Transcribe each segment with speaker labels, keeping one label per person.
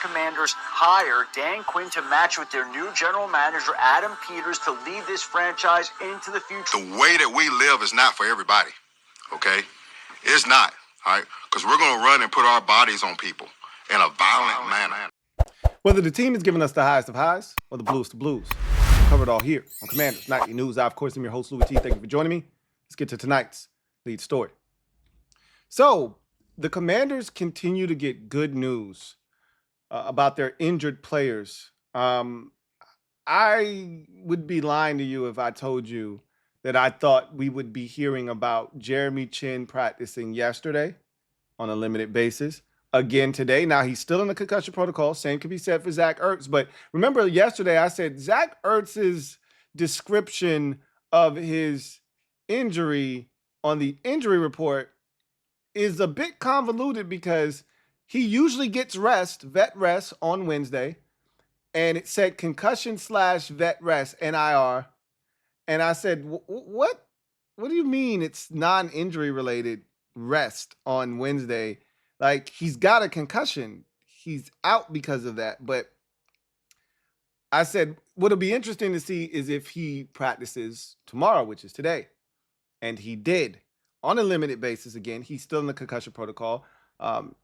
Speaker 1: Commanders hire Dan Quinn to match with their new general manager, Adam Peters, to lead this franchise into the future.
Speaker 2: The way that we live is not for everybody, okay? It's not, all right? Because we're going to run and put our bodies on people in a violent manner.
Speaker 3: Whether the team is giving us the highest of highs or the bluest of blues, cover it all here on Commanders Nightly News. I, of course, am your host, Louie T. Thank you for joining me. Let's get to tonight's lead story. So, the Commanders continue to get good news about their injured players. I would be lying to you if I told you that I thought we would be hearing about Jeremy Chinn practicing yesterday on a limited basis. Again today. Now, he's still in the concussion protocol. Same can be said for Zach Ertz. But remember yesterday I said Zach Ertz's description of his injury on the injury report is a bit convoluted because he usually gets vet rest on Wednesday. And it said concussion/vet rest, NIR. And I said, what do you mean it's non-injury related rest on Wednesday? Like, he's got a concussion. He's out because of that. But I said, what'll be interesting to see is if he practices tomorrow, which is today. And he did on a limited basis. Again, he's still in the concussion protocol,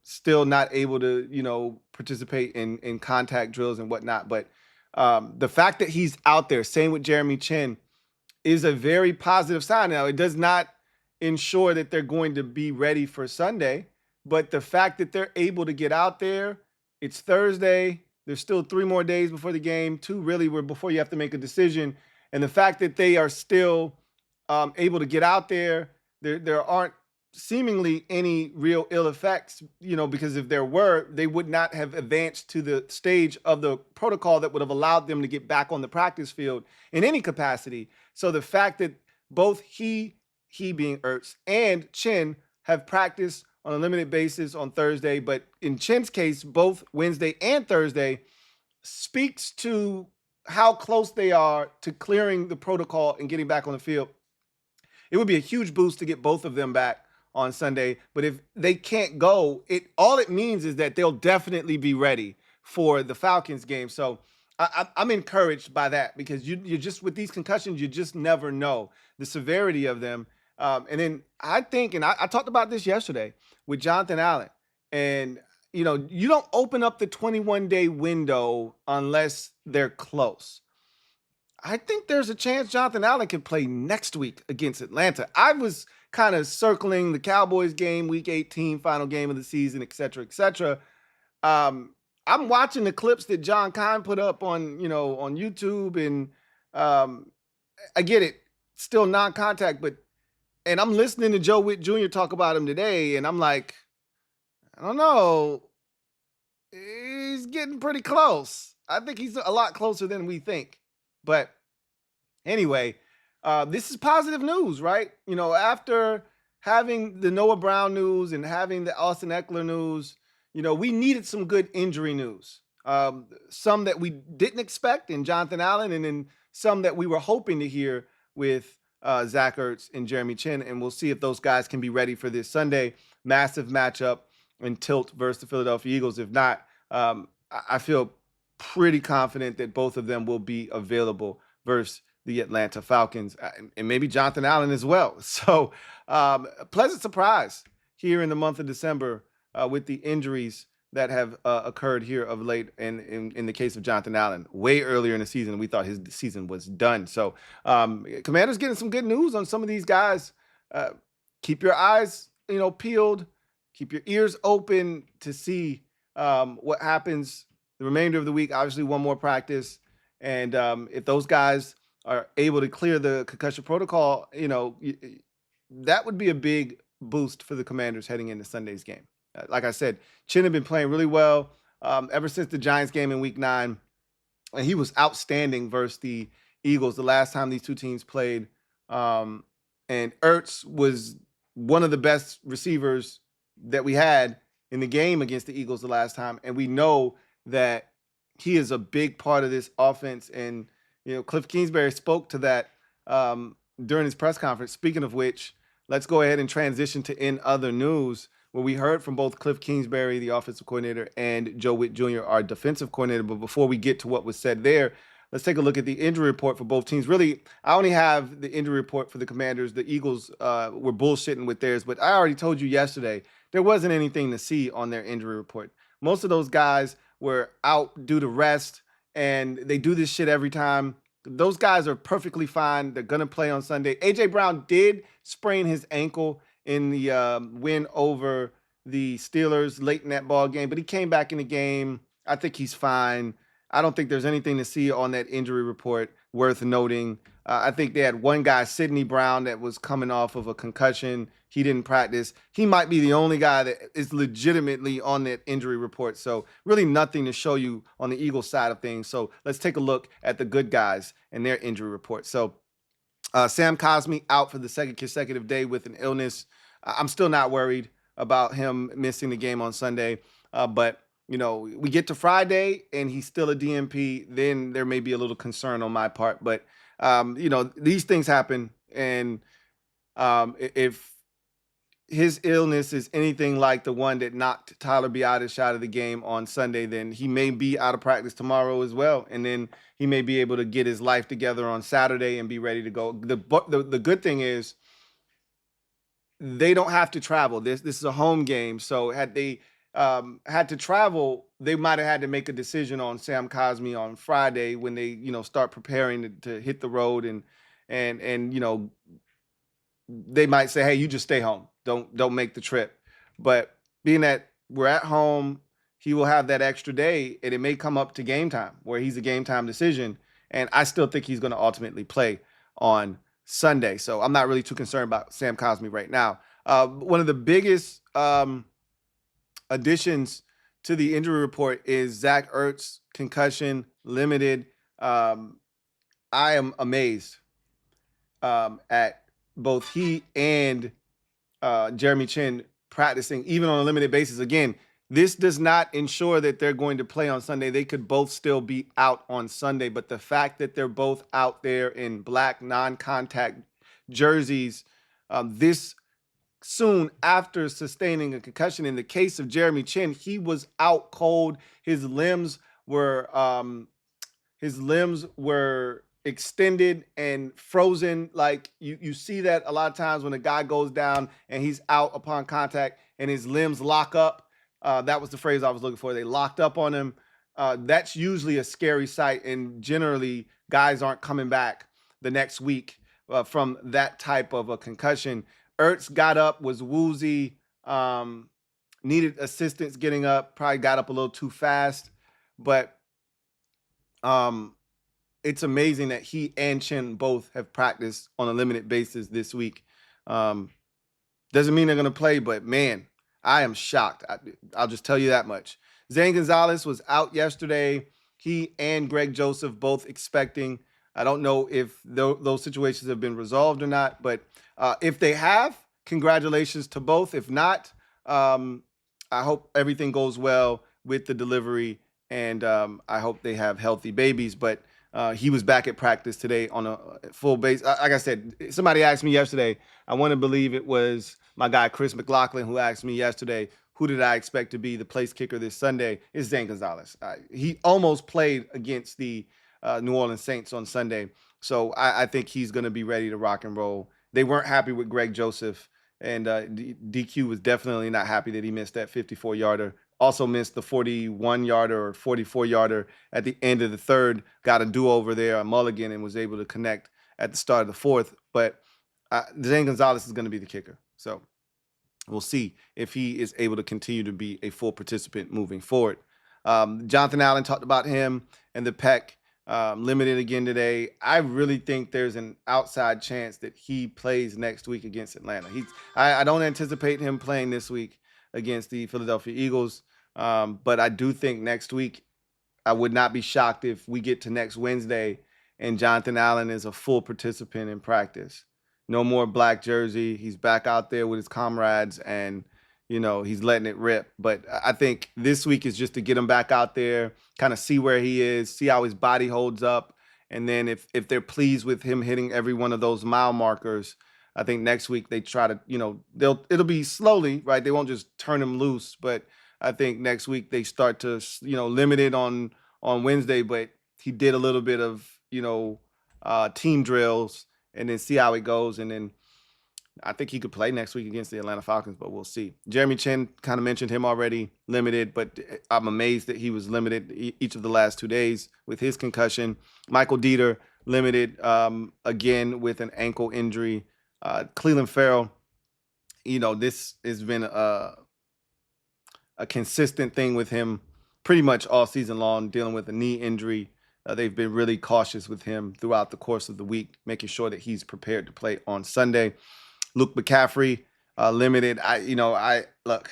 Speaker 3: still not able to, participate in contact drills and whatnot. But the fact that he's out there, same with Jeremy Chinn, is a very positive sign. Now, it does not ensure that they're going to be ready for Sunday. But the fact that they're able to get out there, it's Thursday. There's still 3 more days before the game, 2 really before you have to make a decision. And the fact that they are still able to get out there, there aren't seemingly any real ill effects, because if there were, they would not have advanced to the stage of the protocol that would have allowed them to get back on the practice field in any capacity. So the fact that both he being Ertz and Chinn have practiced on a limited basis on Thursday, but in Chinn's case, both Wednesday and Thursday, speaks to how close they are to clearing the protocol and getting back on the field. It would be a huge boost to get both of them back on Sunday, but if they can't go, all it means is that they'll definitely be ready for the Falcons game. So I'm encouraged by that because you just, with these concussions, you just never know the severity of them. And then I think, and I talked about this yesterday with Jonathan Allen, and, you don't open up the 21-day window unless they're close. I think there's a chance Jonathan Allen can play next week against Atlanta. I was kind of circling the Cowboys game, week 18, final game of the season, et cetera, et cetera. I'm watching the clips that John Kine put up on YouTube, and I get it, still non-contact, and I'm listening to Joe Whitt Jr. talk about him today, and I'm like, I don't know. He's getting pretty close. I think he's a lot closer than we think. But anyway, this is positive news, right? After having the Noah Brown news and having the Austin Eckler news, we needed some good injury news. Some that we didn't expect in Jonathan Allen, and then some that we were hoping to hear with Zach Ertz and Jeremy Chinn, and we'll see if those guys can be ready for this Sunday massive matchup in tilt versus the Philadelphia Eagles. If not, I feel pretty confident that both of them will be available versus the Atlanta Falcons, and maybe Jonathan Allen as well. So pleasant surprise here in the month of December with the injuries that have occurred here of late, and in the case of Jonathan Allen, way earlier in the season, we thought his season was done. So Commanders getting some good news on some of these guys. Keep your eyes, peeled. Keep your ears open to see what happens the remainder of the week. Obviously, 1 more practice, and if those guys are able to clear the concussion protocol, that would be a big boost for the Commanders heading into Sunday's game. Like I said, Chinn had been playing really well ever since the Giants game in week 9. And he was outstanding versus the Eagles the last time these two teams played. And Ertz was one of the best receivers that we had in the game against the Eagles the last time. And we know that he is a big part of this offense. And, Kliff Kingsbury spoke to that during his press conference. Speaking of which, let's go ahead and transition to in other news. where we heard from both Kliff Kingsbury, the offensive coordinator, and Joe Whitt Jr., our defensive coordinator. But before we get to what was said there, let's take a look at the injury report for both teams. Really, I only have the injury report for the Commanders. The Eagles were bullshitting with theirs, but I already told you yesterday there wasn't anything to see on their injury report. Most of those guys were out due to rest, and they do this shit every time. Those guys are perfectly fine. They're going to play on Sunday. A.J. Brown did sprain his ankle in the win over the Steelers late in that ball game, but he came back in the game. I think he's fine. I don't think there's anything to see on that injury report worth noting. I think they had one guy, Sidney Brown, that was coming off of a concussion. He didn't practice. He might be the only guy that is legitimately on that injury report. So really nothing to show you on the Eagles side of things. So let's take a look at the good guys and their injury report. So Sam Cosmi out for the second consecutive day with an illness. I'm still not worried about him missing the game on Sunday, but you know, we get to Friday and he's still a DNP, then there may be a little concern on my part. But, you know, these things happen. And if his illness is anything like the one that knocked Tyler Biadasz out of the game on Sunday, then he may be out of practice tomorrow as well. And then he may be able to get his life together on Saturday and be ready to go. The good thing is they don't have to travel. This is a home game. So had they had to travel, they might have had to make a decision on Sam Cosmi on Friday when they, you know, start preparing to hit the road and you know, they might say, hey, you just stay home. Don't make the trip. But being that we're at home, he will have that extra day, and it may come up to game time where he's a game time decision. And I still think he's going to ultimately play on Sunday. So I'm not really too concerned about Sam Cosmi right now. One of the biggest additions to the injury report is Zach Ertz, concussion, limited. I am amazed at both he and Jeremy Chinn practicing, even on a limited basis. Again, this does not ensure that they're going to play on Sunday. They could both still be out on Sunday, but the fact that they're both out there in black non-contact jerseys this soon after sustaining a concussion. In the case of Jeremy Chinn, he was out cold. His limbs were extended and frozen. Like you see that a lot of times when a guy goes down and he's out upon contact and his limbs lock up. That was the phrase I was looking for. They locked up on him. That's usually a scary sight, and generally guys aren't coming back the next week from that type of a concussion. Ertz got up, was woozy, needed assistance getting up, probably got up a little too fast, but it's amazing that he and Chinn both have practiced on a limited basis this week. Doesn't mean they're going to play, but man, I am shocked. I'll just tell you that much. Zane Gonzalez was out yesterday. He and Greg Joseph both expecting. I don't know if those situations have been resolved or not, but if they have, congratulations to both. If not, I hope everything goes well with the delivery, and I hope they have healthy babies. But he was back at practice today on a full base. Like I said, somebody asked me yesterday, I want to believe it was my guy Chris McLaughlin who asked me yesterday, who did I expect to be the place kicker this Sunday? It's Zane Gonzalez. He almost played against the New Orleans Saints on Sunday. So I think he's going to be ready to rock and roll. They weren't happy with Greg Joseph, and DQ was definitely not happy that he missed that 54-yarder. Also missed the 41-yarder or 44-yarder at the end of the third. Got a do-over there, a mulligan, and was able to connect at the start of the fourth. But Zane Gonzalez is going to be the kicker. So we'll see if he is able to continue to be a full participant moving forward. Jonathan Allen talked about him and the pec. Limited again today. I really think there's an outside chance that he plays next week against Atlanta. I don't anticipate him playing this week against the Philadelphia Eagles, but I do think next week, I would not be shocked if we get to next Wednesday and Jonathan Allen is a full participant in practice. No more black jersey. He's back out there with his comrades, and you know, he's letting it rip. But I think this week is just to get him back out there, kind of see where he is, see how his body holds up. And then if they're pleased with him hitting every one of those mile markers, I think next week they try to, it'll be slowly, right? They won't just turn him loose, but I think next week they start to, limit it on Wednesday. But he did a little bit of, team drills and then see how it goes. And then I think he could play next week against the Atlanta Falcons, but we'll see. Jeremy Chin, kind of mentioned him already, limited, but I'm amazed that he was limited each of the last 2 days with his concussion. Michael Dieter, limited again with an ankle injury. Cleveland Farrell, this has been a consistent thing with him pretty much all season long, dealing with a knee injury. They've been really cautious with him throughout the course of the week, making sure that he's prepared to play on Sunday. Luke McCaffrey, limited. I look,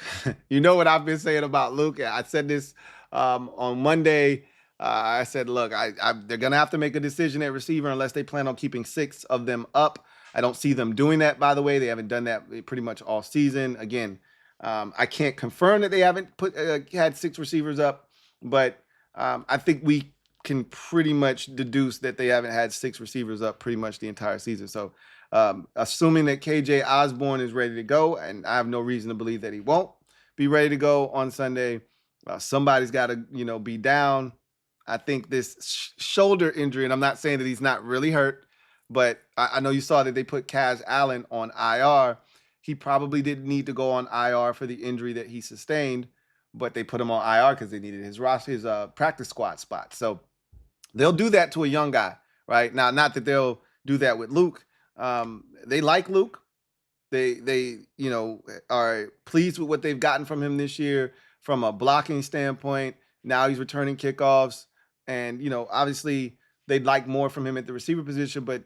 Speaker 3: what I've been saying about Luke. I said this on Monday. I said, look, they're going to have to make a decision at receiver unless they plan on keeping 6 of them up. I don't see them doing that, by the way. They haven't done that pretty much all season. Again, I can't confirm that they haven't had 6 receivers up, but I think we can pretty much deduce that they haven't had 6 receivers up pretty much the entire season. So assuming that KJ Osborne is ready to go, and I have no reason to believe that he won't be ready to go on Sunday, somebody's got to, be down. I think this shoulder injury, and I'm not saying that he's not really hurt, but I know you saw that they put Kaz Allen on IR. He probably didn't need to go on IR for the injury that he sustained, but they put him on IR because they needed his practice squad spot. So they'll do that to a young guy, right? Now, not that they'll do that with Luke. They like Luke. They are pleased with what they've gotten from him this year from a blocking standpoint. Now he's returning kickoffs, and obviously they'd like more from him at the receiver position, but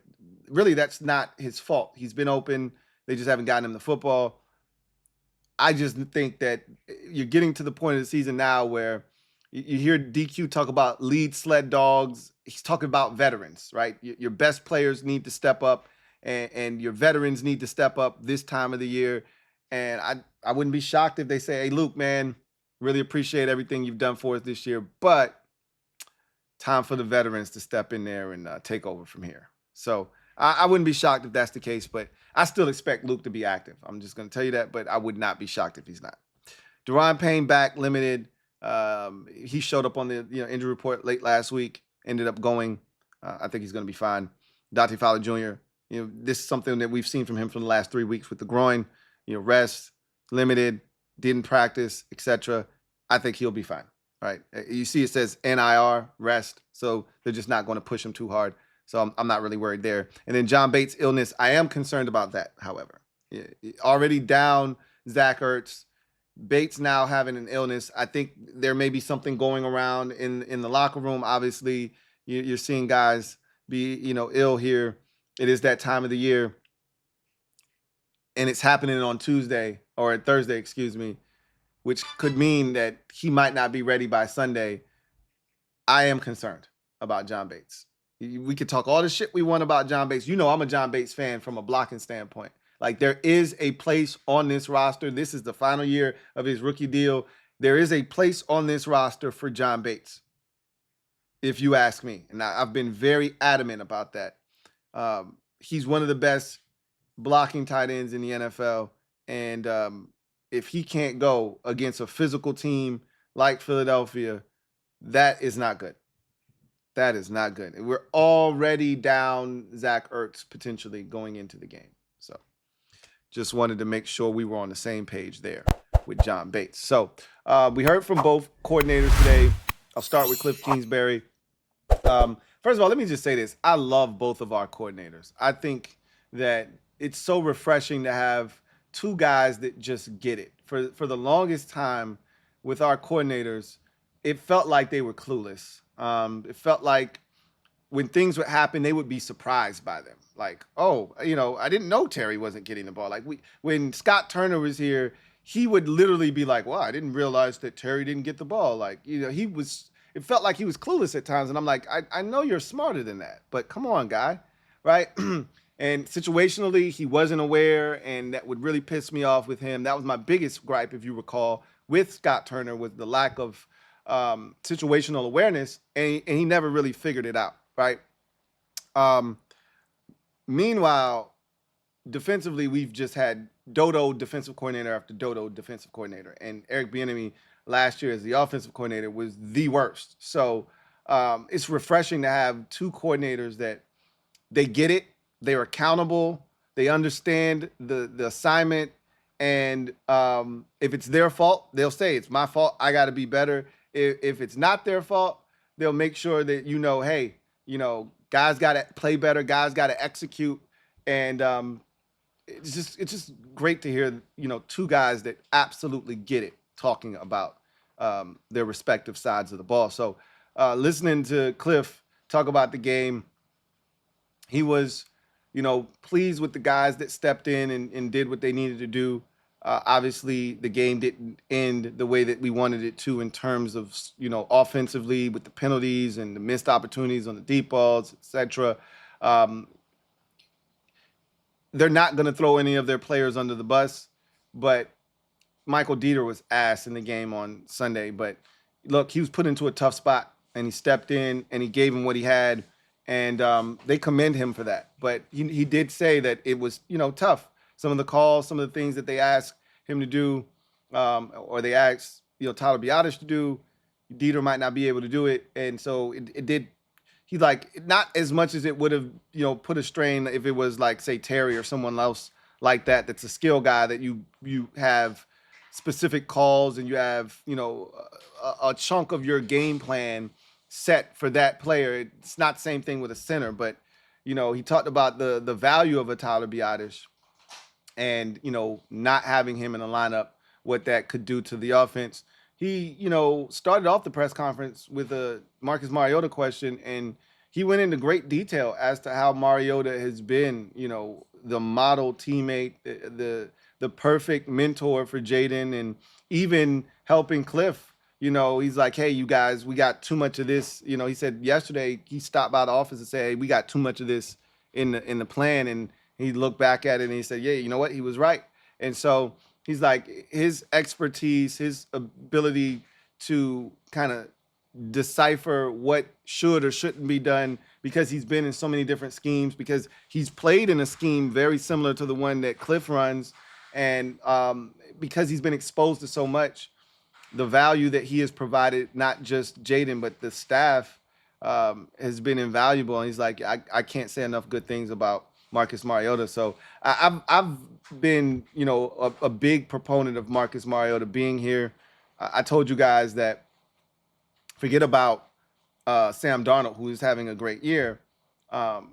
Speaker 3: really that's not his fault. He's been open. They just haven't gotten him the football. I just think that you're getting to the point of the season now where you hear DQ talk about lead sled dogs. He's talking about veterans, right? Your best players need to step up, and your veterans need to step up this time of the year. And I wouldn't be shocked if they say, hey, Luke, man, really appreciate everything you've done for us this year, but time for the veterans to step in there and take over from here. So I wouldn't be shocked if that's the case, but I still expect Luke to be active. I'm just going to tell you that, but I would not be shocked if he's not. Deron Payne back, limited. He showed up on the injury report late last week, ended up going. I think he's going to be fine. Dante Fowler Jr., this is something that we've seen from him for the last 3 weeks with the groin, rest, limited, didn't practice, etc. I think he'll be fine. Right? You see it says NIR, rest, so they're just not going to push him too hard. So I'm not really worried there. And then John Bates' illness, I am concerned about that, however. Already down Zach Ertz, Bates now having an illness. I think there may be something going around in the locker room. Obviously, you're seeing guys be, ill here. It is that time of the year. And it's happening on Thursday, which could mean that he might not be ready by Sunday. I am concerned about John Bates. We could talk all the shit we want about John Bates. I'm a John Bates fan from a blocking standpoint. Like, there is a place on this roster. This is the final year of his rookie deal. There is a place on this roster for John Bates, if you ask me. And I've been very adamant about that. He's one of the best blocking tight ends in the NFL. And if he can't go against a physical team like Philadelphia, that is not good. That is not good. We're already down Zach Ertz potentially going into the game. So just wanted to make sure we were on the same page there with John Bates. So we heard from both coordinators today. I'll start with Kliff Kingsbury. First of all, let me just say this. I love both of our coordinators. I think that it's so refreshing to have 2 guys that just get it. For the longest time with our coordinators, it felt like they were clueless. It felt like when things would happen, they would be surprised by them. Like, I didn't know Terry wasn't getting the ball. Like when Scott Turner was here, he would literally be like, well, I didn't realize that Terry didn't get the ball. Like, it felt like he was clueless at times. And I'm like, I know you're smarter than that, but come on, guy. Right. And situationally, he wasn't aware, and that would really piss me off with him. That was my biggest gripe, if you recall, with Scott Turner, was the lack of situational awareness, and he never really figured it out, right? Meanwhile, defensively, we've just had Dodo defensive coordinator after Dodo defensive coordinator, and Eric Bieniemy last year as the offensive coordinator was the worst. So it's refreshing to have two coordinators that they get it, they're accountable, they understand the assignment, and if it's their fault, they'll say it's my fault. I got to be better. If it's not their fault, they'll make sure that hey, guys got to play better, guys got to execute, and it's just great to hear two guys that absolutely get it talking about their respective sides of the ball. So listening to Kliff talk about the game, he was pleased with the guys that stepped in and did what they needed to do. Obviously the game didn't end the way that we wanted it to in terms of offensively with the penalties and the missed opportunities on the deep balls, etc. They're not going to throw any of their players under the bus, but Michael Dieter was ass in the game on Sunday. But look, he was put into a tough spot, and he stepped in, and he gave him what he had, and they commend him for that. But he did say that it was, tough. Some of the calls, some of the things that they asked him to do, or they asked, Tyler Biadasz to do, Dieter might not be able to do it, and so it did. He not as much as it would have, put a strain if it was like, say, Terry or someone else like that. That's a skill guy that you have specific calls and you have, a chunk of your game plan set for that player. It's not the same thing with a center, but, he talked about the value of a Tyler Biadasz and, not having him in the lineup, what that could do to the offense. He, started off the press conference with a Marcus Mariota question, and he went into great detail as to how Mariota has been, the model teammate, the perfect mentor for Jaden, and even helping Kliff. He's like, hey, you guys, we got too much of this. He said yesterday he stopped by the office and said, hey, we got too much of this in the plan, and he looked back at it and he said, yeah, you know what, he was right. And so he's like, his expertise, his ability to kind of decipher what should or shouldn't be done, because he's been in so many different schemes, because he's played in a scheme very similar to the one that Kliff runs, and because he's been exposed to so much, the value that he has provided, not just Jaden, but the staff, has been invaluable. And he's like, I can't say enough good things about Marcus Mariota. So I've been, a big proponent of Marcus Mariota being here. I told you guys that forget about Sam Darnold, who is having a great year. Marcus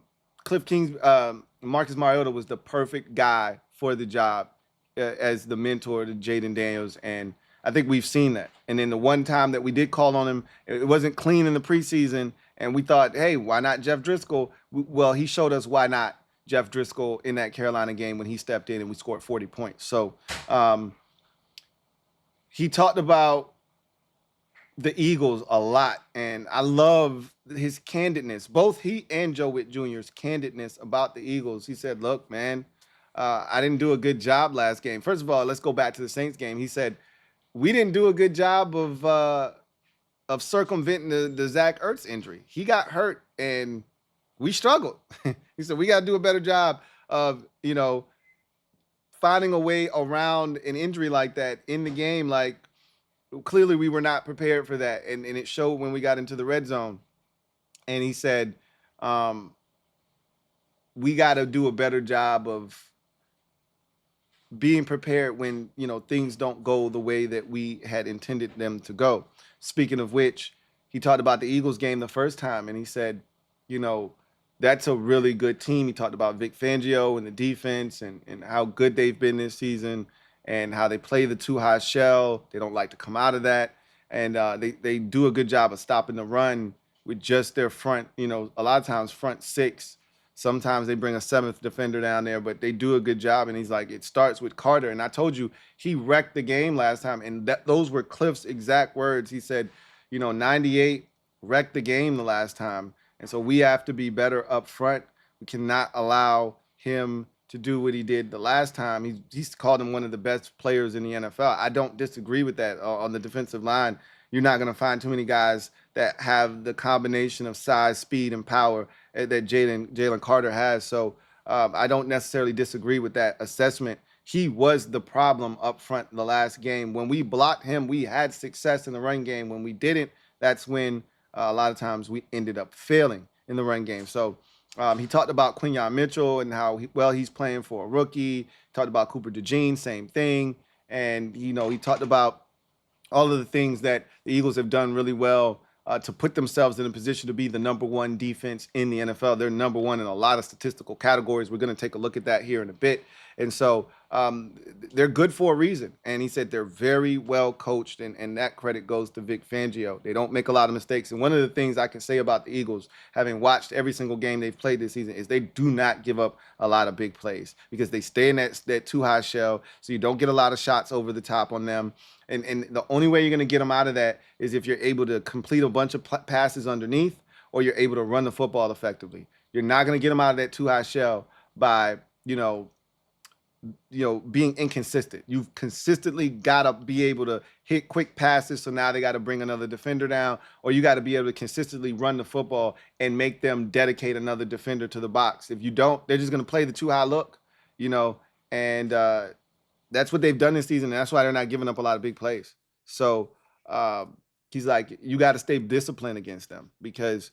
Speaker 3: Mariota was the perfect guy for the job as the mentor to Jaden Daniels, and I think we've seen that. And then the one time that we did call on him, it wasn't clean in the preseason, and we thought, hey, why not Jeff Driscoll? Well, he showed us why not Jeff Driscoll in that Carolina game when he stepped in and we scored 40 points. So he talked about the Eagles a lot, and I love his candidness. Both he and Joe Whitt Jr.'s candidness about the Eagles. He said, look, man, I didn't do a good job last game. First of all, let's go back to the Saints game. He said, we didn't do a good job of circumventing the Zach Ertz injury. He got hurt, and we struggled. He said, we got to do a better job of, finding a way around an injury like that in the game. Like, clearly we were not prepared for that. And it showed when we got into the red zone. And he said, we got to do a better job of being prepared when, things don't go the way that we had intended them to go. Speaking of which, he talked about the Eagles game the first time, and he said, that's a really good team. He talked about Vic Fangio and the defense and how good they've been this season and how they play the too high shell. They don't like to come out of that. And they do a good job of stopping the run with just their front, a lot of times front six. Sometimes they bring a seventh defender down there, but they do a good job. And he's like, it starts with Carter. And I told you, he wrecked the game last time. And those were Kliff's exact words. He said, 98 wrecked the game the last time. And so we have to be better up front. We cannot allow him to do what he did the last time. He's called him one of the best players in the NFL. I don't disagree with that. On the defensive line, you're not going to find too many guys that have the combination of size, speed, and power that Jalen Carter has. So I don't necessarily disagree with that assessment. He was the problem up front in the last game. When we blocked him, we had success in the run game. When we didn't, that's when a lot of times we ended up failing in the run game. So he talked about Quinyon Mitchell and how he's playing for a rookie. Talked about Cooper DeJean, same thing. And, he talked about all of the things that the Eagles have done really well to put themselves in a position to be the number one defense in the NFL. They're number one in a lot of statistical categories. We're going to take a look at that here in a bit. And so they're good for a reason. And he said they're very well coached, and that credit goes to Vic Fangio. They don't make a lot of mistakes. And one of the things I can say about the Eagles, having watched every single game they've played this season, is they do not give up a lot of big plays because they stay in that too high shell, so you don't get a lot of shots over the top on them. And the only way you're going to get them out of that is if you're able to complete a bunch of passes underneath, or you're able to run the football effectively. You're not going to get them out of that too high shell by, being inconsistent. You've consistently got to be able to hit quick passes, so now they got to bring another defender down, or you got to be able to consistently run the football and make them dedicate another defender to the box. If you don't, they're just going to play the too high look, and that's what they've done this season, and that's why they're not giving up a lot of big plays. So he's like, you got to stay disciplined against them because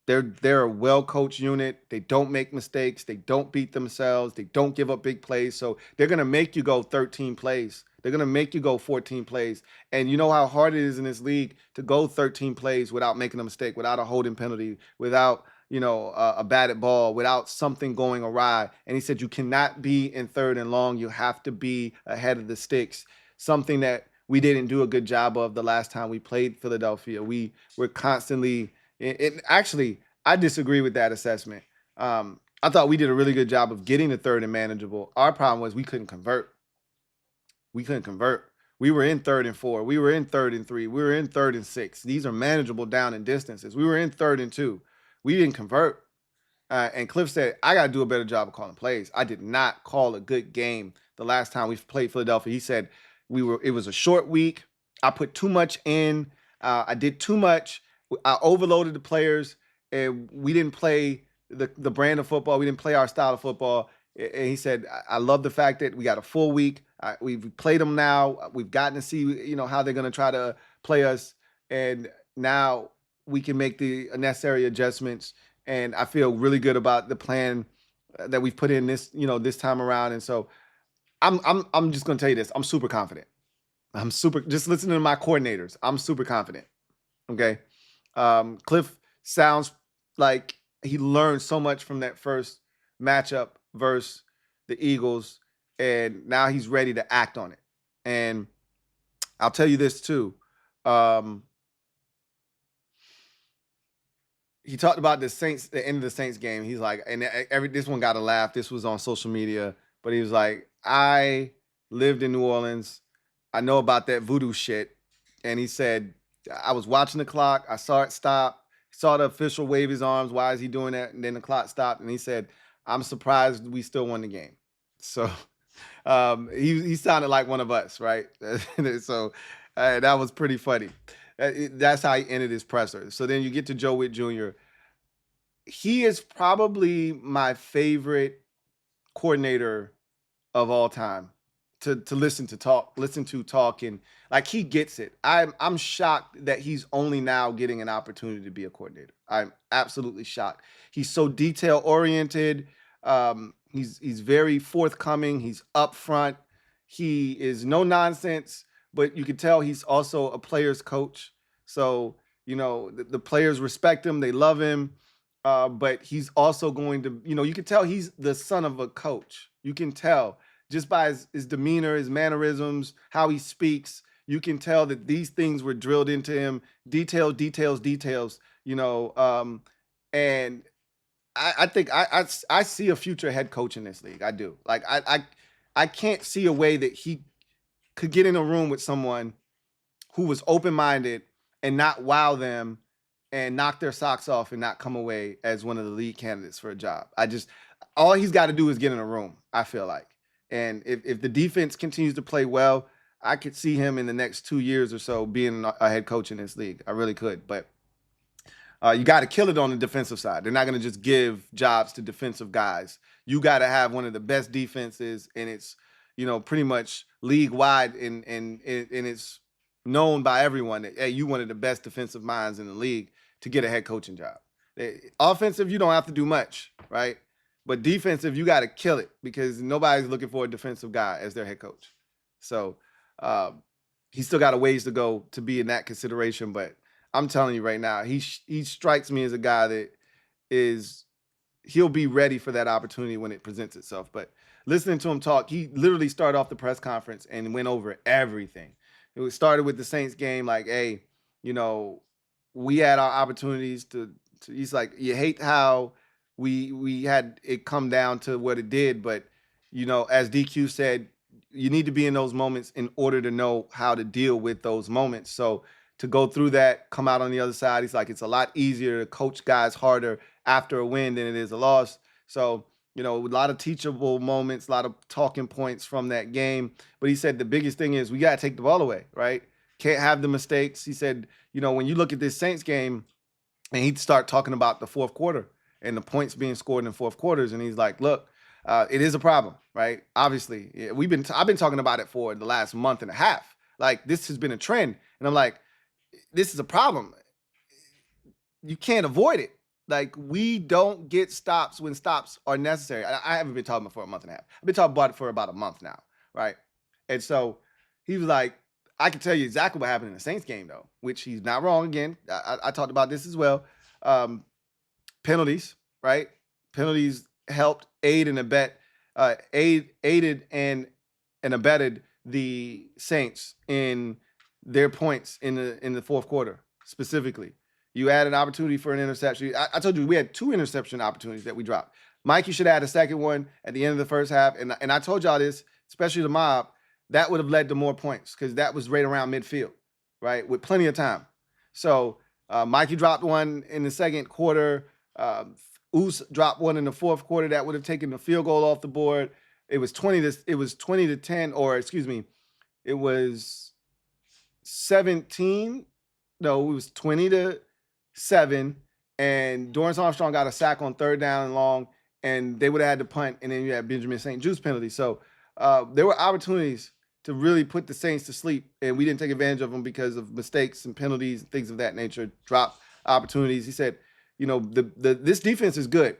Speaker 3: they're a well-coached unit. They don't make mistakes. They don't beat themselves. They don't give up big plays. So they're going to make you go 13 plays. They're going to make you go 14 plays. And you know how hard it is in this league to go 13 plays without making a mistake, without a holding penalty, without a batted ball, without something going awry. And he said you cannot be in third and long. You have to be ahead of the sticks, something that we didn't do a good job of the last time we played Philadelphia. We were constantly actually, I disagree with that assessment. I thought we did a really good job of getting the third and manageable. Our problem was we couldn't convert. We were in 3rd and 4. We were in 3rd and 3. We were in 3rd and 6. These are manageable down and distances. We were in 3rd and 2. We didn't convert. And Kliff said, I got to do a better job of calling plays. I did not call a good game the last time we played Philadelphia. He said it was a short week. I put too much in. I did too much. I overloaded the players, and we didn't play the brand of football. We didn't play our style of football. And he said, I love the fact that we got a full week. We've played them now. We've gotten to see, how they're going to try to play us. And now we can make the necessary adjustments. And I feel really good about the plan that we've put in this time around. And so I'm just going to tell you this. I'm super confident. Just listening to my coordinators. I'm super confident. Okay. Kliff sounds like he learned so much from that first matchup versus the Eagles, and now he's ready to act on it. And I'll tell you this too. He talked about the end of the Saints game. He's like, and this one got a laugh. This was on social media, but he was like, I lived in New Orleans. I know about that voodoo shit. And he said, I was watching the clock. I saw it stop. Saw the official wave his arms. Why is he doing that? And then the clock stopped. And he said, I'm surprised we still won the game. So he sounded like one of us, right? So that was pretty funny. That's how he ended his presser. So then you get to Joe Whitt Jr. He is probably my favorite coordinator of all time to listen to talk, and like he gets it. I'm shocked that he's only now getting an opportunity to be a coordinator. I'm absolutely shocked. He's so detail oriented. He's very forthcoming. He's upfront. He is no nonsense, but you can tell he's also a player's coach. So the players respect him. They love him. But he's also going to, you can tell he's the son of a coach. You can tell just by his demeanor, his mannerisms, how he speaks. You can tell that these things were drilled into him. Details. And I think I see a future head coach in this league. I do. Like I can't see a way that he could get in a room with someone who was open-minded and not wow them and knock their socks off and not come away as one of the lead candidates for a job. All he's got to do is get in a room, I feel like. And if the defense continues to play well, I could see him in the next 2 years or so being a head coach in this league. I really could. But You got to kill it on the defensive side. They're not going to just give jobs to defensive guys. You got to have one of the best defenses, and it's pretty much league wide, and it's known by everyone that hey, you one of the best defensive minds in the league to get a head coaching job. Offensive, you don't have to do much, right? But defensive, you got to kill it because nobody's looking for a defensive guy as their head coach. So he's still got a ways to go to be in that consideration, but I'm telling you right now, he strikes me as a guy that he'll be ready for that opportunity when it presents itself. But listening to him talk, he literally started off the press conference and went over everything. It started with the Saints game, like, hey, we had our opportunities to he's like, you hate how we had it come down to what it did, but as DQ said, you need to be in those moments in order to know how to deal with those moments. So to go through that, come out on the other side, he's like, it's a lot easier to coach guys harder after a win than it is a loss. So, a lot of teachable moments, a lot of talking points from that game. But he said the biggest thing is we got to take the ball away, right? Can't have the mistakes. He said, when you look at this Saints game, and he'd start talking about the fourth quarter and the points being scored in fourth quarters. And he's like, look, it is a problem, right? Obviously, I've been talking about it for the last month and a half. Like, this has been a trend. And I'm like, this is a problem. You can't avoid it. Like, we don't get stops when stops are necessary. I haven't been talking about it for a month and a half. I've been talking about it for about a month now, right? And so he was like, I can tell you exactly what happened in the Saints game, though, which he's not wrong again. I talked about this as well. Penalties, right? Penalties helped aided and abetted the Saints in their points in the fourth quarter specifically. You had an opportunity for an interception. I told you we had 2 interception opportunities that we dropped. Mikey should have had a second one at the end of the first half, and I told y'all this, especially the mob. That would have led to more points because that was right around midfield, right, with plenty of time. So Mikey dropped one in the second quarter. Oos dropped one in the fourth quarter that would have taken the field goal off the board. It was 20 to 10, or excuse me, it was 17. No, it was 20 to 7, and Dorrance Armstrong got a sack on third down and long, and they would have had to punt, and then you had Benjamin St. Juice penalty. So there were opportunities to really put the Saints to sleep, and we didn't take advantage of them because of mistakes and penalties and things of that nature, drop opportunities. He said, this defense is good.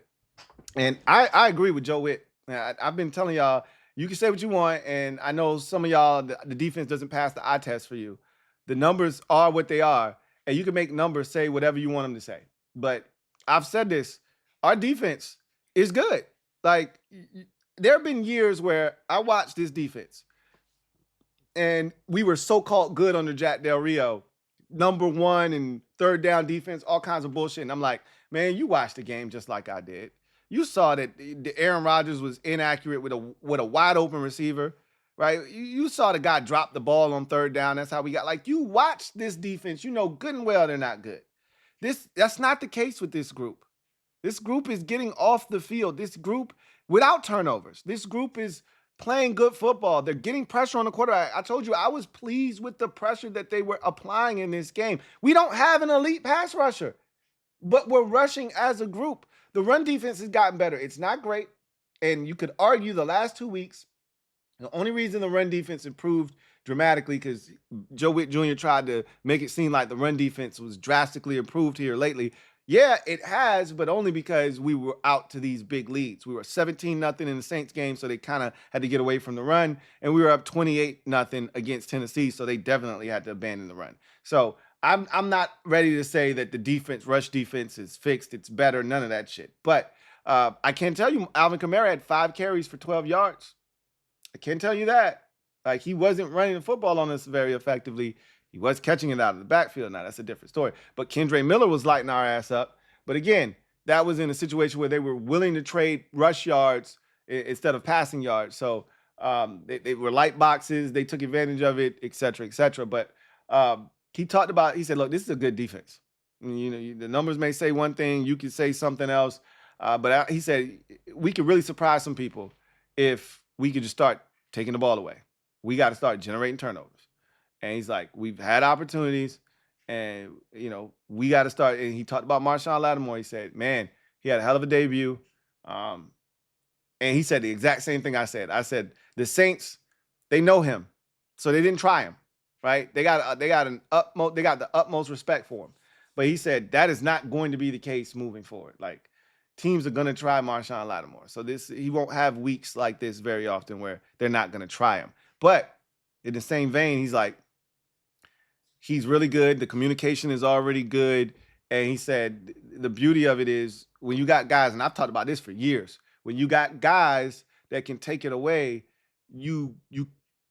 Speaker 3: And I agree with Joe Whitt. I've been telling y'all, you can say what you want, and I know some of y'all, the defense doesn't pass the eye test for you. The numbers are what they are, and you can make numbers say whatever you want them to say. But I've said this, our defense is good. Like, there have been years where I watched this defense, and we were so-called good under Jack Del Rio, number 1 and third down defense, all kinds of bullshit. And I'm like, man, you watched the game just like I did. You saw that Aaron Rodgers was inaccurate with a wide open receiver, right? You saw the guy drop the ball on third down. That's how we got. Like, you watched this defense. You know good and well they're not good. That's not the case with this group. This group is getting off the field. This group, without turnovers, this group is playing good football. They're getting pressure on the quarterback. I told you I was pleased with the pressure that they were applying in this game. We don't have an elite pass rusher, but we're rushing as a group. The run defense has gotten better. It's not great, and you could argue the last 2 weeks, the only reason the run defense improved dramatically because Joe Whitt Jr. tried to make it seem like the run defense was drastically improved here lately. Yeah, it has, but only because we were out to these big leads. We were 17-0 in the Saints game, so they kind of had to get away from the run, and we were up 28-0 against Tennessee, so they definitely had to abandon the run. So I'm not ready to say that the rush defense is fixed. It's better, none of that shit. But I can tell you, Alvin Kamara had 5 carries for 12 yards. I can tell you that. Like, he wasn't running the football on us very effectively. He was catching it out of the backfield. Now, that's a different story. But Kendre Miller was lighting our ass up. But again, that was in a situation where they were willing to trade rush yards instead of passing yards. So they were light boxes. They took advantage of it, et cetera, et cetera. But he said, look, this is a good defense. The numbers may say one thing. You could say something else. But he said, we could really surprise some people if we could just start taking the ball away. We got to start generating turnovers. And he's like, we've had opportunities, And, we got to start. And he talked about Marshawn Lattimore. He said, man, he had a hell of a debut. And he said the exact same thing I said. I said, the Saints, they know him. So they didn't try him, right? They got the utmost respect for him. But he said that is not going to be the case moving forward. Like, teams are going to try Marshawn Lattimore. So he won't have weeks like this very often where they're not going to try him. But in the same vein, he's like, he's really good. The communication is already good. And he said the beauty of it is when you got guys, and I've talked about this for years, when you got guys that can take it away, you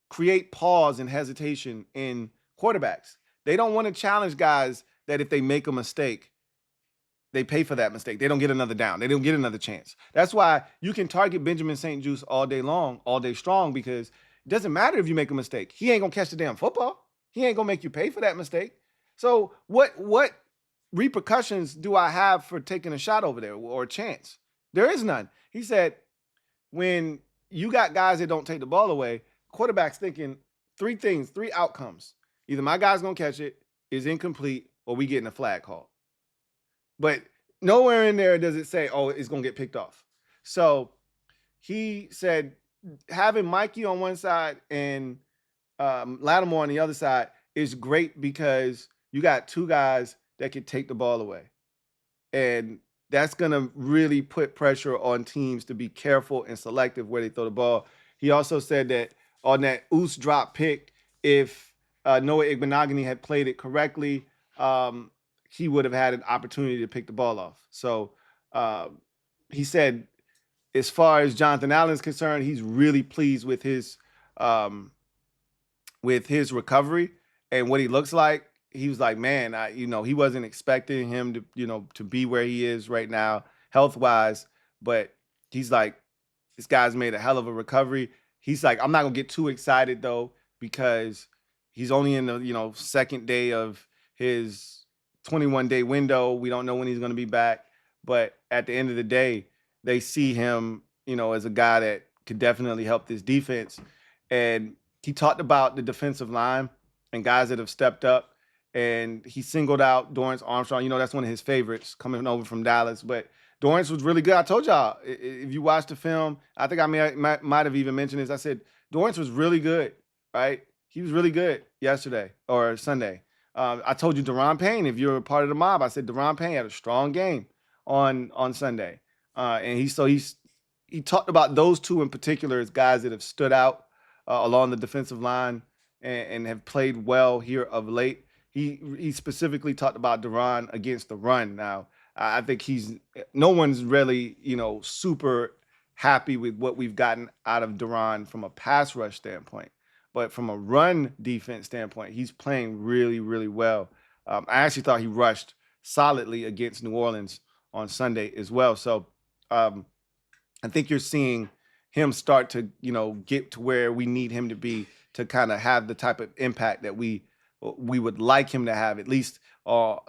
Speaker 3: create pause and hesitation in quarterbacks. They don't want to challenge guys that if they make a mistake, they pay for that mistake. They don't get another down. They don't get another chance. That's why you can target Benjamin St. Juste all day long, all day strong, because it doesn't matter if you make a mistake. He ain't going to catch the damn football. He ain't going to make you pay for that mistake. So what repercussions do I have for taking a shot over there or a chance? There is none. He said, when you got guys that don't take the ball away, quarterback's thinking three things, three outcomes. Either my guy's going to catch it, is incomplete, or we getting a flag call. But nowhere in there does it say, oh, it's going to get picked off. So he said having Mikey on one side and Lattimore on the other side is great because you got two guys that can take the ball away. And that's going to really put pressure on teams to be careful and selective where they throw the ball. He also said that on that Oos drop pick, if Noah Igbenogany had played it correctly, he would have had an opportunity to pick the ball off. So he said, as far as Jonathan Allen is concerned, he's really pleased with his recovery and what he looks like. He was like, man, he wasn't expecting him to be where he is right now, health-wise. But he's like, this guy's made a hell of a recovery. He's like, I'm not gonna get too excited though, because he's only in the second day of his 21-day window. We don't know when he's gonna be back. But at the end of the day, they see him, as a guy that could definitely help this defense. And he talked about the defensive line and guys that have stepped up. And he singled out Dorrance Armstrong. That's one of his favorites coming over from Dallas. But Dorrance was really good. I told y'all, if you watch the film, I think I might have even mentioned this. I said, Dorrance was really good, right? He was really good yesterday or Sunday. I told you Deron Payne, if you're a part of the mob, I said Deron Payne had a strong game on Sunday. And he talked about those two in particular as guys that have stood out along the defensive line and have played well here of late. He specifically talked about Deron against the run. Now, I think no one's really, super happy with what we've gotten out of Deron from a pass rush standpoint. But from a run defense standpoint, he's playing really, really well. I actually thought he rushed solidly against New Orleans on Sunday as well. So I think you're seeing him start to, get to where we need him to be to kind of have the type of impact that we would like him to have, at least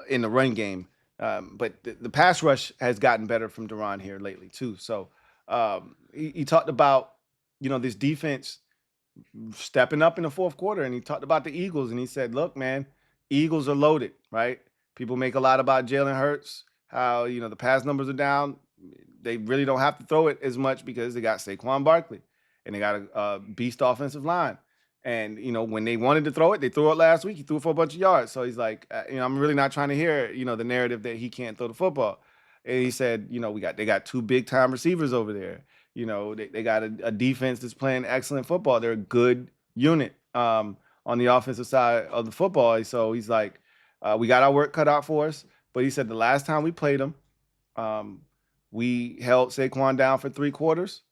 Speaker 3: in the run game. But the pass rush has gotten better from Deron here lately too. So he talked about, this defense stepping up in the fourth quarter, and he talked about the Eagles, and he said, look, man, Eagles are loaded, right? People make a lot about Jalen Hurts, how, the pass numbers are down. They really don't have to throw it as much because they got Saquon Barkley and they got a beast offensive line. And, when they wanted to throw it, they threw it last week. He threw it for a bunch of yards. So he's like, I'm really not trying to hear, the narrative that he can't throw the football. And he said, they got two big time receivers over there. They got a defense that's playing excellent football. They're a good unit on the offensive side of the football. So he's like, we got our work cut out for us. But he said the last time we played them, we held Saquon down for 3 quarters,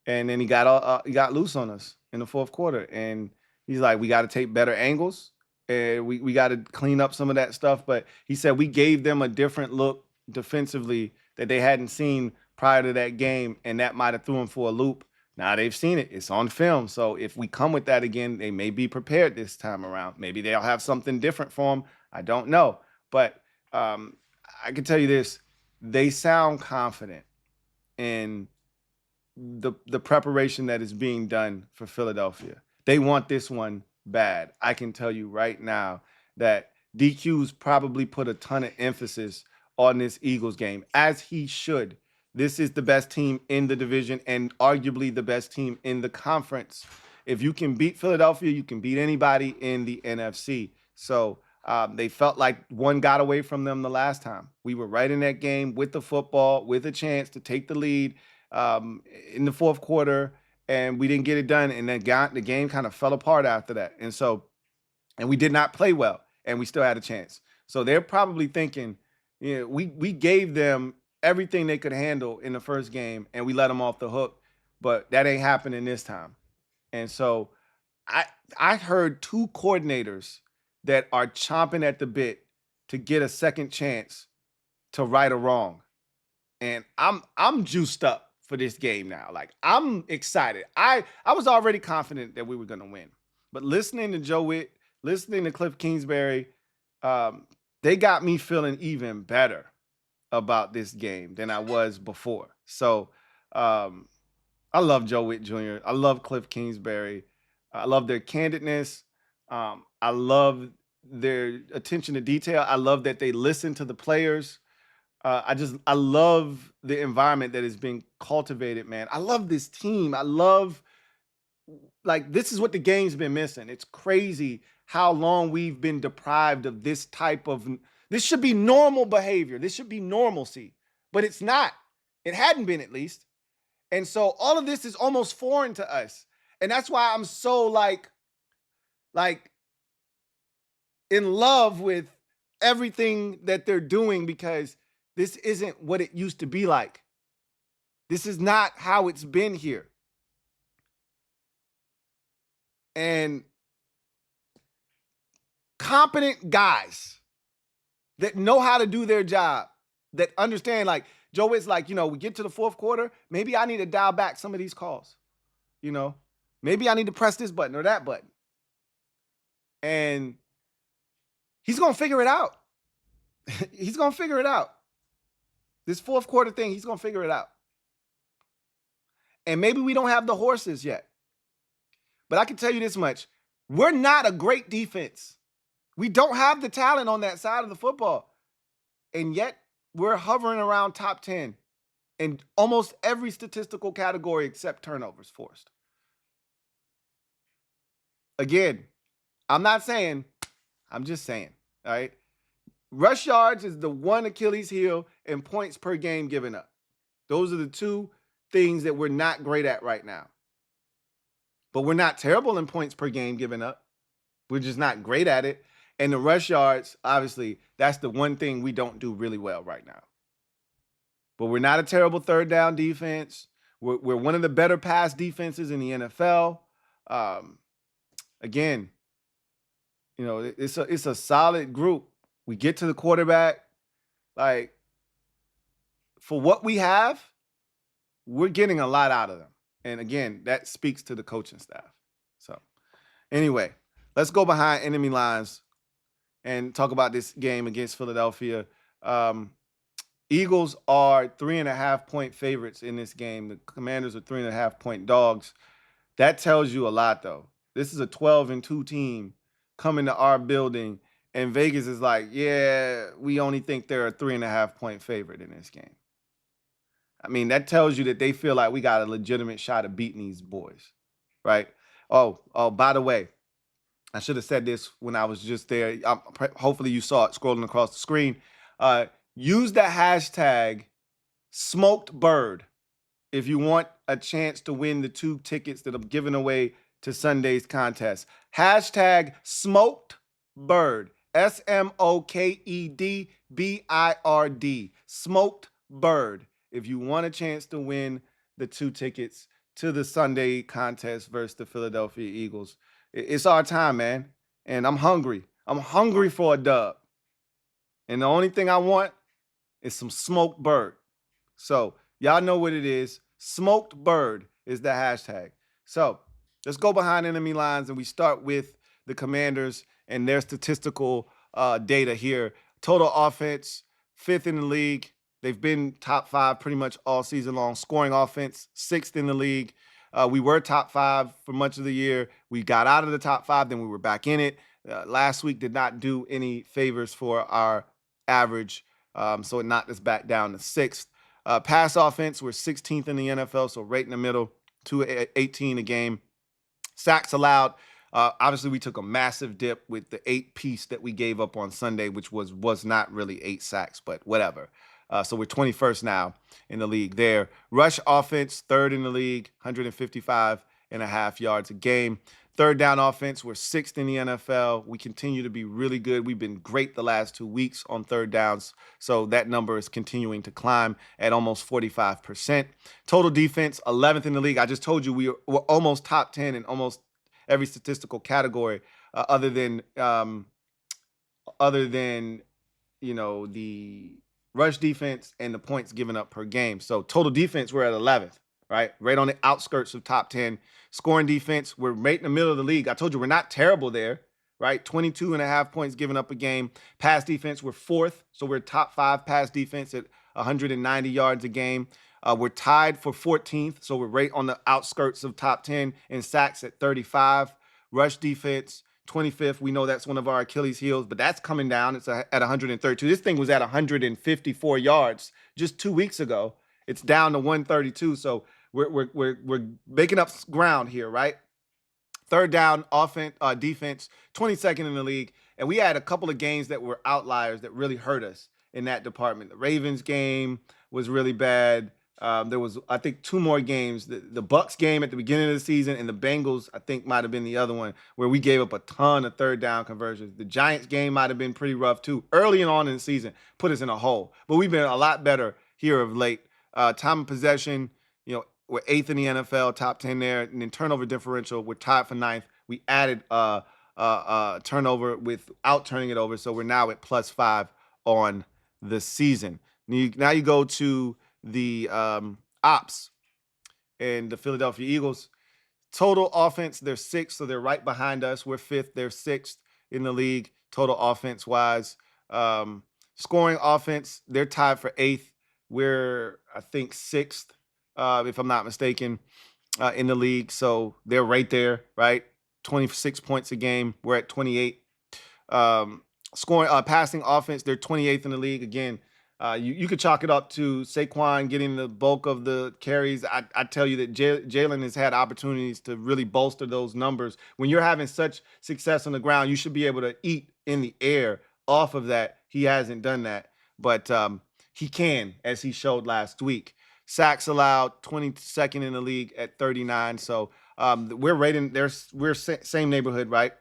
Speaker 3: and then he got loose on us in the fourth quarter. And he's like, we got to take better angles, and we got to clean up some of that stuff. But he said we gave them a different look defensively that they hadn't seen prior to that game, and that might have threw them for a loop. Now they've seen it. It's on film. So if we come with that again, they may be prepared this time around. Maybe they'll have something different for them. I don't know. But I can tell you this. They sound confident in the preparation that is being done for Philadelphia. They want this one bad. I can tell you right now that DQ's probably put a ton of emphasis on this Eagles game, as he should. This is the best team in the division and arguably the best team in the conference. If you can beat Philadelphia, you can beat anybody in the NFC. So they felt like one got away from them the last time. We were right in that game with the football, with a chance to take the lead in the fourth quarter, and we didn't get it done. And then the game kind of fell apart after that. And we did not play well, and we still had a chance. So they're probably thinking, we gave them everything they could handle in the first game, and we let them off the hook, but that ain't happening this time. And so I heard two coordinators that are chomping at the bit to get a second chance to right a wrong. And I'm juiced up for this game now. Like, I'm excited. I was already confident that we were going to win. But listening to Joe Whitt, listening to Kliff Kingsbury, they got me feeling even better about this game than I was before. So I love Joe Whitt Jr. I love Kliff Kingsbury. I love their candidness. I love their attention to detail. I love that they listen to the players. I love the environment that is being cultivated, man. I love this team. I love, like, this is what the game's been missing. It's crazy how long we've been deprived of this type of, this should be normal behavior. This should be normalcy, but it's not. It hadn't been, at least. And so all of this is almost foreign to us. And that's why I'm so like in love with everything that they're doing, because this isn't what it used to be like. This is not how it's been here. And competent guys that know how to do their job, that understand, like, Joe Whitt's like, we get to the fourth quarter, maybe I need to dial back some of these calls. Maybe I need to press this button or that button. And he's going to figure it out. He's going to figure it out. This fourth quarter thing, he's going to figure it out. And maybe we don't have the horses yet. But I can tell you this much. We're not a great defense. We don't have the talent on that side of the football. And yet, we're hovering around top 10 in almost every statistical category except turnovers forced. Again, I'm not saying, I'm just saying, all right? Rush yards is the one Achilles heel, and points per game given up. Those are the two things that we're not great at right now. But we're not terrible in points per game given up. We're just not great at it. And the rush yards, obviously, that's the one thing we don't do really well right now. But we're not a terrible third down defense. We're one of the better pass defenses in the NFL. Again, it's a solid group. We get to the quarterback. Like, for what we have, we're getting a lot out of them. And again, that speaks to the coaching staff. So anyway, let's go behind enemy lines and talk about this game against Philadelphia. Eagles are 3.5-point favorites in this game. The Commanders are 3.5-point dogs. That tells you a lot, though. This is a 12-2 team coming to our building, and Vegas is like, yeah, we only think they're a 3.5-point favorite in this game. I mean, that tells you that they feel like we got a legitimate shot of beating these boys, right? Oh, by the way, I should have said this when I was just there. Hopefully you saw it scrolling across the screen. Use the hashtag #SmokedBird if you want a chance to win the 2 tickets that I'm giving away to Sunday's contest. Hashtag #SmokedBird. SMOKEDBIRD. SmokedBird. If you want a chance to win the 2 tickets to the Sunday contest versus the Philadelphia Eagles. It's our time, man. And I'm hungry. I'm hungry for a dub. And the only thing I want is some smoked bird. So y'all know what it is. Smoked bird is the hashtag. So let's go behind enemy lines, and we start with the Commanders and their statistical data here. Total offense, 5th in the league. They've been top 5 pretty much all season long. Scoring offense, 6th in the league. We were top 5 for much of the year. We got out of the top 5, then we were back in it. Last week did not do any favors for our average, so it knocked us back down to 6th. Pass offense, we're 16th in the NFL, so right in the middle, 218 a game. Sacks allowed. Obviously, we took a massive dip with the 8-piece that we gave up on Sunday, which was not really 8 sacks, but whatever. So we're 21st now in the league there. Rush offense, 3rd in the league, 155.5 yards a game. Third down offense, we're 6th in the NFL. We continue to be really good. We've been great the last 2 weeks on third downs, so that number is continuing to climb at almost 45%. Total defense, 11th in the league. I just told you we're almost top 10 in almost every statistical category, other than the rush defense and the points given up per game. So total defense, we're at 11th, right on the outskirts of top 10. Scoring defense, we're right in the middle of the league. I told you we're not terrible there, right? 22.5 points given up a game. Pass defense, we're 4th, so we're top 5 pass defense at 190 yards a game. We're tied for 14th, so we're right on the outskirts of top 10 in sacks at 35. Rush defense, 25th. We know that's one of our Achilles heels, but that's coming down. It's at 132. This thing was at 154 yards just 2 weeks ago. It's down to 132, so we're making up ground here, right? Third down defense, 22nd in the league, and we had a couple of games that were outliers that really hurt us in that department. The Ravens game was really bad. There was, I think, 2 more games. The Bucks game at the beginning of the season and the Bengals, I think, might have been the other one where we gave up a ton of third down conversions. The Giants game might have been pretty rough, too. Early on in the season, put us in a hole. But we've been a lot better here of late. Time of possession, we're 8th in the NFL, top 10 there. And then turnover differential, we're tied for 9th. We added turnover without turning it over, so we're now at +5 on the season. Now you go to the ops and the Philadelphia Eagles. Total offense, they're 6th, so they're right behind us. We're 5th, they're 6th in the league, total offense-wise. Scoring offense, they're tied for 8th. We're, I think, 6th, if I'm not mistaken, in the league. So they're right there, right? 26 points a game. We're at 28. Passing offense, they're 28th in the league. Again, you could chalk it up to Saquon getting the bulk of the carries. I tell you that Jalen has had opportunities to really bolster those numbers. When you're having such success on the ground, you should be able to eat in the air off of that. He hasn't done that, but he can, as he showed last week. Sacks allowed, 22nd in the league at 39. So we're rating. We're same neighborhood, right?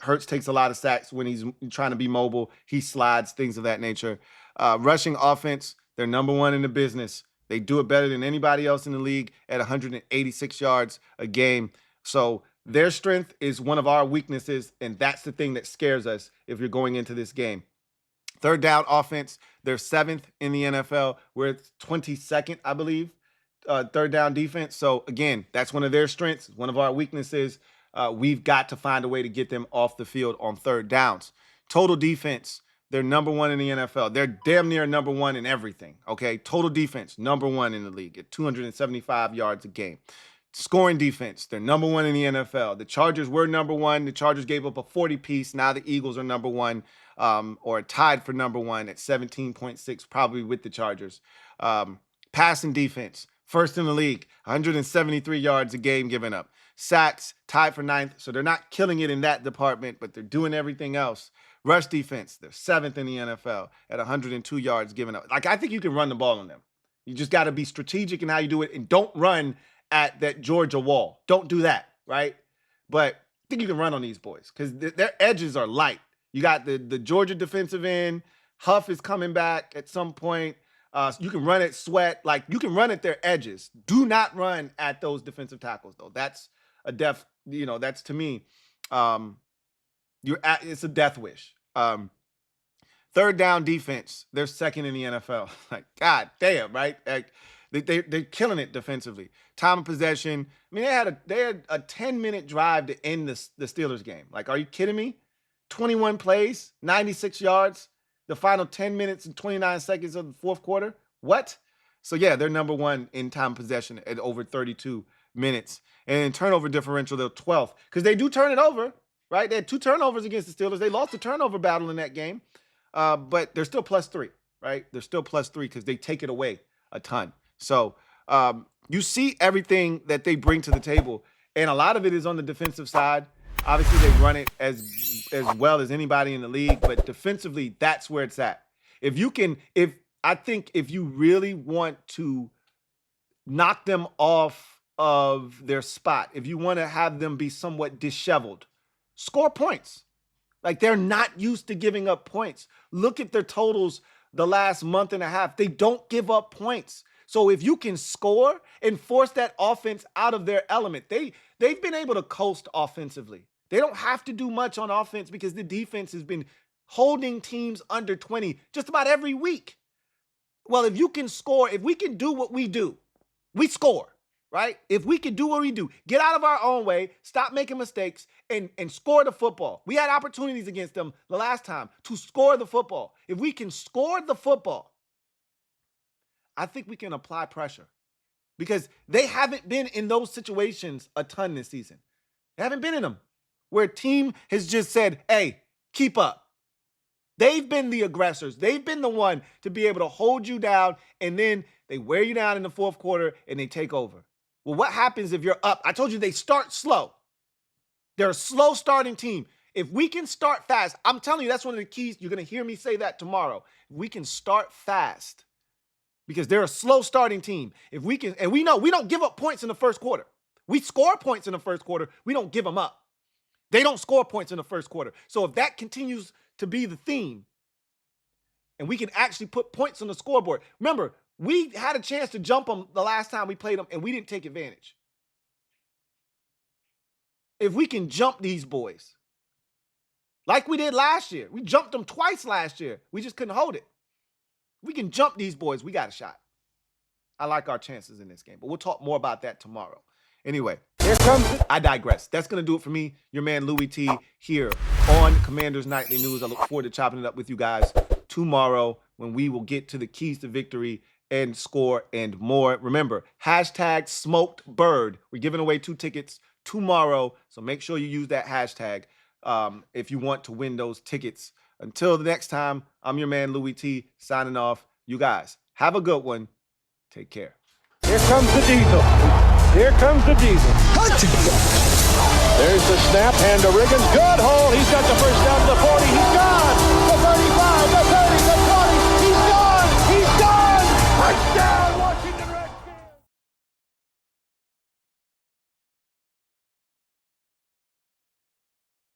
Speaker 3: Hurts takes a lot of sacks when he's trying to be mobile. He slides, things of that nature. Rushing offense, they're number 1 in the business. They do it better than anybody else in the league at 186 yards a game. So their strength is one of our weaknesses, and that's the thing that scares us if you're going into this game. Third down offense, they're 7th in the NFL. We're 22nd, I believe, third down defense. So, again, that's one of their strengths, one of our weaknesses. We've got to find a way to get them off the field on third downs. Total defense, they're number 1 in the NFL. They're damn near number 1 in everything, okay? Total defense, number 1 in the league at 275 yards a game. Scoring defense, they're number 1 in the NFL. The Chargers were number 1. The Chargers gave up a 40-piece. Now the Eagles are number 1, or tied for number 1 at 17.6, probably with the Chargers. Passing defense, 1st in the league, 173 yards a game given up. Sacks, tied for 9th. So they're not killing it in that department, but they're doing everything else. Rush defense, they're 7th in the NFL at 102 yards given up. I think you can run the ball on them. You just got to be strategic in how you do it, and don't run at that Georgia wall. Don't do that, right? But I think you can run on these boys because their edges are light. You got the Georgia defensive end. Huff is coming back at some point. You can run at Sweat. You can run at their edges. Do not run at those defensive tackles, though. That's a that's to me, it's a death wish. Third down defense, they're 2nd in the NFL. God damn, right? They're killing it defensively. Time of possession. I mean, they had a 10-minute drive to end the Steelers game. Are you kidding me? 21 plays, 96 yards, the final 10 minutes and 29 seconds of the fourth quarter. What? So, yeah, they're number 1 in time of possession at over 32 minutes. And in turnover differential, they're 12th because they do turn it over, right? They had 2 turnovers against the Steelers. They lost the turnover battle in that game, but they're still +3, right? They're still +3 because they take it away a ton. So you see everything that they bring to the table, and a lot of it is on the defensive side. Obviously, they run it as well as anybody in the league, but defensively, that's where it's at. I think if you really want to knock them off of their spot, if you want to have them be somewhat disheveled, score points. Like, they're not used to giving up points. Look at their totals the last month and a half. They don't give up points. So if you can score and force that offense out of their element, they've been able to coast offensively. They don't have to do much on offense because the defense has been holding teams under 20 just about every week. Well, if you can score, if we can do what we do, we score, right? If we can do what we do, get out of our own way, stop making mistakes, and score the football. We had opportunities against them the last time to score the football. If we can score the football, I think we can apply pressure because they haven't been in those situations a ton this season. They haven't been in them where a team has just said, hey, keep up. They've been the aggressors. They've been the one to be able to hold you down, and then they wear you down in the fourth quarter and they take over. Well, what happens if you're up? I told you they start slow. They're a slow starting team. If we can start fast, I'm telling you, that's one of the keys. You're going to hear me say that tomorrow. If we can start fast, because they're a slow starting team. If we can, and we know we don't give up points in the first quarter. We score points in the first quarter. We don't give them up. They don't score points in the first quarter. So if that continues to be the theme, and we can actually put points on the scoreboard. Remember, we had a chance to jump them the last time we played them, and we didn't take advantage. If we can jump these boys, like we did last year, we jumped them twice last year. We just couldn't hold it. We can jump these boys. We got a shot. I like our chances in this game, but we'll talk more about that tomorrow. Anyway, here comes it. I digress. That's going to do it for me, your man Louie T, here on Commanders Nightly News. I look forward to chopping it up with you guys tomorrow when we will get to the keys to victory and score and more. Remember, #SmokedBird. We're giving away 2 tickets tomorrow, so make sure you use that hashtag if you want to win those tickets. Until the next time, I'm your man Louie T, signing off. You guys, have a good one. Take care.
Speaker 4: Here comes the diesel. Here comes the diesel. There's the snap, hand to Riggins. Good hole. He's got the first down to the 40. He's